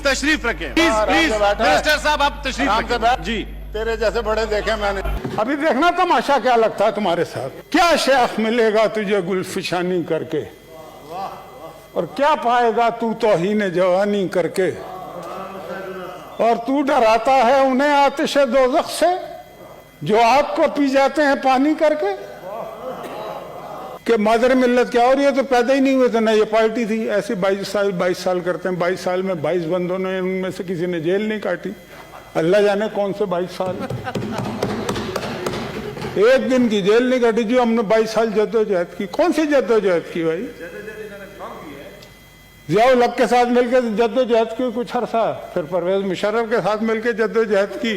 Please तशरीफ रखें, please please minister साहब आप तशरीफ रखें जी। तेरे जैसे बड़े देखे मैंने। अभी देखना तमाशा क्या लगता है तुम्हारे साथ। क्या शेख मिलेगा तुझे गुलफिशानी करके, और क्या पाएगा तू तौहीन जवानी करके। और तू डराता है उन्हें आतिश दोज़ख से जो आग को पी जाते हैं पानी करके। कि मादर मिल्लत क्या, और ये तो पैदा ही नहीं हुए थे ना, ये पार्टी थी ऐसे 22 साल करते हैं। 22 साल में 22 बंदों ने, उनमें से किसी ने जेल नहीं काटी। अल्लाह जाने कौन से 22 साल, एक दिन की जेल नहीं काटी जो हमने 22 साल जद्दोजहद की। कौन सी जद्दोजहद की भाई? जियाउल हक के साथ मिलकर जद्दोजहद की कुछ अरसा, फिर परवेज मुशर्रफ के साथ मिलकर जद्दोजहद की,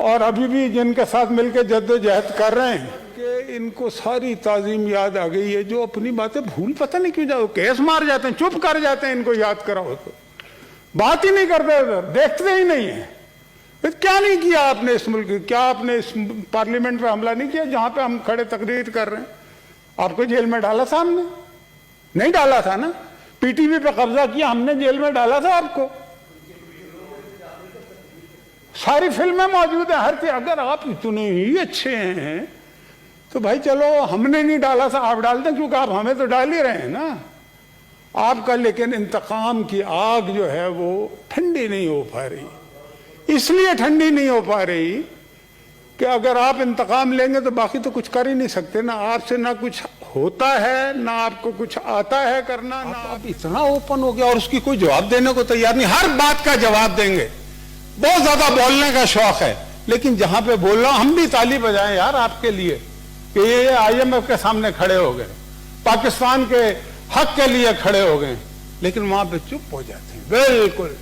और अभी भी जिनके साथ मिलकर जद्दोजहद कर रहे हैं कि इनको सारी ताजीम याद आ गई है। जो अपनी बातें भूल पता नहीं क्यों जाओ, केस मार जाते हैं, चुप कर जाते हैं। इनको याद कराओ तो बात ही नहीं करते, उधर देखते ही नहीं है। फिर क्या नहीं किया आपने इस मुल्क, क्या आपने इस पार्लियामेंट पे हमला नहीं किया जहां पे हम खड़े तकरीर कर रहे हैं? आपको जेल में डाला था हमने? नहीं डाला था ना। पीटीवी पे कब्जा किया हमने, जेल में डाला था आपको। सारी फिल्में मौजूद है, हर चीज। अगर आप इतने ही अच्छे हैं तो भाई चलो, हमने नहीं डाला था, आप डालते हैं, क्योंकि आप हमें तो डाल ही रहे हैं ना आपका। लेकिन इंतकाम की आग जो है वो ठंडी नहीं हो पा रही। इसलिए ठंडी नहीं हो पा रही कि अगर आप इंतकाम लेंगे तो बाकी तो कुछ कर ही नहीं सकते ना। आपसे ना कुछ होता है, ना आपको कुछ आता है करना, ना आप इतना ओपन हो गया और उसकी कोई जवाब देने को तैयार नहीं। हर बात का जवाब देंगे, बहुत ज्यादा बोलने का शौक है, लेकिन जहां पे बोल रहा हूं हम भी ताली बजाएं यार आपके लिए कि ये IMF के सामने खड़े हो गए, पाकिस्तान के हक के लिए खड़े हो गए, लेकिन वहां पे चुप हो जाते हैं। बिल्कुल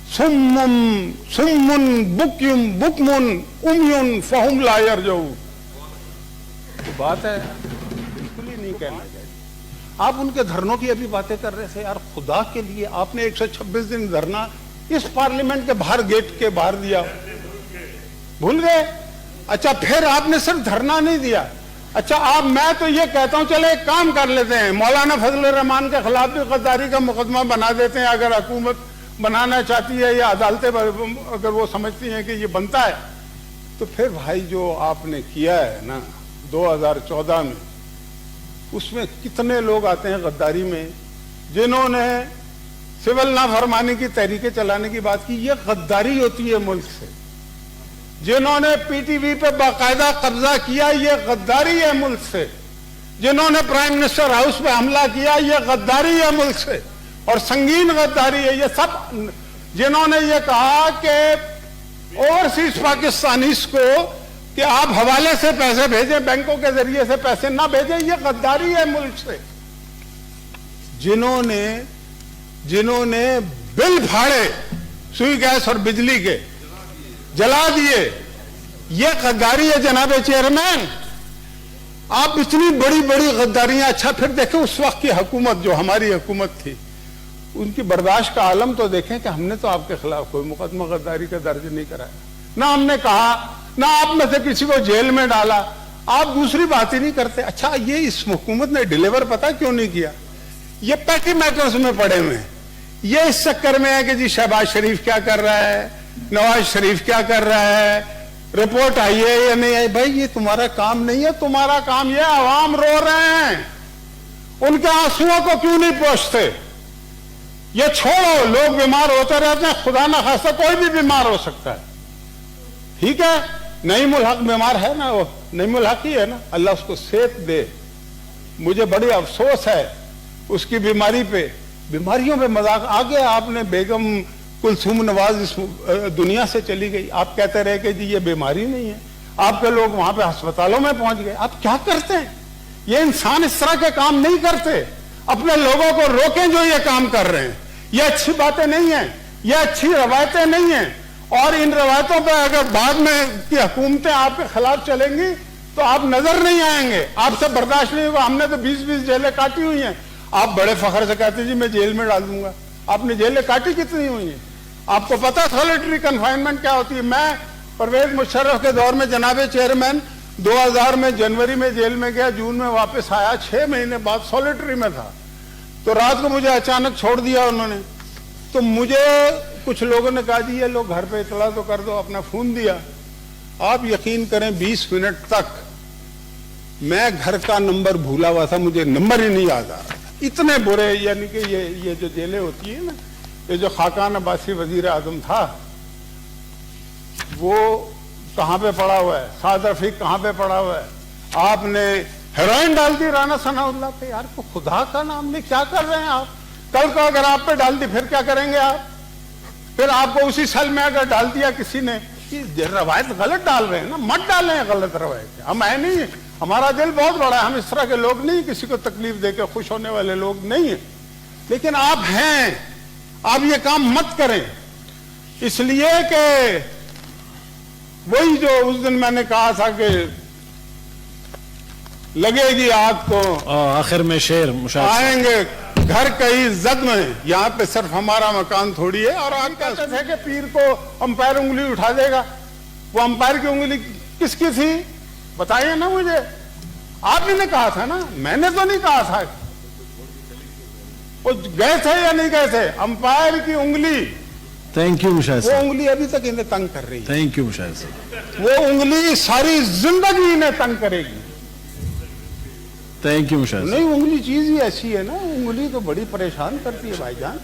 सुम्मुन बुक्युम बुकमुन उम्युन फहुम ला यरजऊन। तो बात है बिल्कुल ही नहीं कहना चाहिए। आप उनके धरनों की अभी बातें कर रहे थे यार, खुदा के लिए आपने 126 दिन धरना इस पार्लियामेंट के बाहर, गेट के बाहर दिया, भूल गए? अच्छा, फिर आपने सिर्फ धरना नहीं दिया। अच्छा, आप, मैं तो ये कहता हूं चले एक काम कर लेते हैं, मौलाना फजल रहमान के खिलाफ भी गद्दारी का मुकदमा बना देते हैं, अगर हुकूमत बनाना चाहती है या अदालतें अगर वो समझती हैं कि ये बनता है। तो फिर भाई जो आपने किया है ना 2014 में, उसमें कितने लोग आते हैं गद्दारी में, जिन्होंने सिविल नाफरमानी की तहरीकें चलाने की बात की। ये गद्दारी होती है मुल्क से। जिन्होंने पीटीवी पे बाकायदा कब्जा किया, ये गद्दारी है मुल्क से। जिन्होंने प्राइम मिनिस्टर हाउस पे हमला किया, ये गद्दारी है मुल्क से, और संगीन गद्दारी है ये सब। जिन्होंने ये कहा कि ओवरसीज पाकिस्तानीज को कि आप हवाले से पैसे भेजें, बैंकों के जरिए से पैसे ना भेजें, ये गद्दारी है मुल्क से। जिन्होंने बिल फाड़े सुई गैस और बिजली के, जला दिए, ये गद्दारी है जनाब चेयरमैन। आप इतनी बड़ी बड़ी गद्दारियां। अच्छा, फिर देखें उस वक्त की हुकूमत, जो हमारी हुकूमत थी, उनकी बर्दाश्त का आलम तो देखें कि हमने तो आपके खिलाफ कोई मुकदमा गद्दारी का दर्ज नहीं कराया, ना हमने कहा, ना आप में से किसी को जेल में डाला। आप दूसरी बात ही नहीं करते। अच्छा, ये इस हुकूमत ने डिलीवर पता क्यों नहीं किया? ये पैटी मैटर्स में पड़े हुए हैं। ये इस चक्कर में है कि जी शहबाज शरीफ क्या कर रहा है, नवाज शरीफ क्या कर रहा है, रिपोर्ट आई है या नहीं आई। भाई ये तुम्हारा काम नहीं है। तुम्हारा काम ये, आवाम रो रहे हैं, उनके आंसुओं को क्यों नहीं पहुंचते? ये छोड़ो, लोग बीमार होते रहते हैं, खुदा ना खास्ता कोई भी बीमार हो सकता है, ठीक है। नईमुल हक बीमार है ना, वो नईमुल हक ही है ना, अल्लाह उसको सेहत दे। मुझे बड़ी अफसोस है उसकी बीमारी पे, बीमारियों पे मजाक। आगे आपने बेगम कुलसूम नवाज इस दुनिया से चली गई, आप कहते रहे कि जी ये बीमारी नहीं है। आपके लोग वहां पे अस्पतालों में पहुंच गए। आप क्या करते हैं? ये इंसान इस तरह के काम नहीं करते। अपने लोगों को रोकें जो ये काम कर रहे हैं। ये अच्छी बातें नहीं है, ये अच्छी रवायतें नहीं है। और इन रवायतों पर अगर बाद में की हुकूमतें आपके खिलाफ चलेंगी तो आप नजर नहीं आएंगे, आपसे बर्दाश्त नहीं होगा। हमने तो 20-20 जेलें काटी हुई हैं। आप बड़े फखर से कहते जी मैं जेल में डाल दूंगा। आपने जेलें काटी कितनी हुई हैं? आपको पता सॉलिटरी कन्फाइनमेंट क्या होती है? मैं परवेज मुशर्रफ के दौर में जनाबे चेयरमैन 2000 में जनवरी में जेल में गया, जून में वापस आया, 6 महीने बाद सॉलिटरी में था। तो रात को मुझे अचानक छोड़ दिया उन्होंने तो मुझे कुछ लोगों ने कहा जी ये लोग घर पे इतला तो कर दो, अपना फोन दिया। आप यकीन करें 20 मिनट तक मैं घर का नंबर भूला हुआ था, मुझे नंबर ही नहीं याद आ रहा। इतने बुरे, यानी कि ये जो जेलें होती है ना, ये जो खाकान अब्बासी वजीर आजम था वो कहां पे पड़ा हुआ है, साद रफीक कहां पे पड़ा हुआ है। आपने हेरोइन डाल दी राना सनाउल्लाह पे। यार को खुदा का नाम ले, क्या कर रहे हैं आप? कल को अगर आप पे डाल दी फिर क्या करेंगे आप? फिर आपको उसी साल में अगर डाल दिया किसी ने, कि रवायत गलत डाल रहे हैं ना, मत डालें गलत रवायत। हम है नहीं, हमारा दिल बहुत बड़ा है, हम इस तरह के लोग नहीं, किसी को तकलीफ देकर खुश होने वाले लोग नहीं है। लेकिन आप हैं, आप ये काम मत करें, इसलिए कि वही जो उस दिन मैंने कहा था कि लगेगी आग तो आखिर में शेर मुशाहिद आएंगे घर कहीं जद में, यहाँ पे सिर्फ हमारा मकान थोड़ी है। और आग कहते थे कि पीर को अंपायर उंगली उठा देगा, वो अंपायर की उंगली किसकी थी बताइए ना मुझे। आप ही ने कहा था ना, मैंने तो नहीं कहा था। वो गए थे या नहीं गए थे? अंपायर की उंगली, थैंक यू मुशाहिद वो साहब, उंगली अभी तक इन्हें तंग कर रही है। थैंक यू मुशाहिद साहब, वो उंगली सारी जिंदगी इन्हें तंग करेगी। थैंक यू मुशाहिद साहब। नहीं, उंगली चीज ही ऐसी है ना, उंगली तो बड़ी परेशान करती है भाईजान।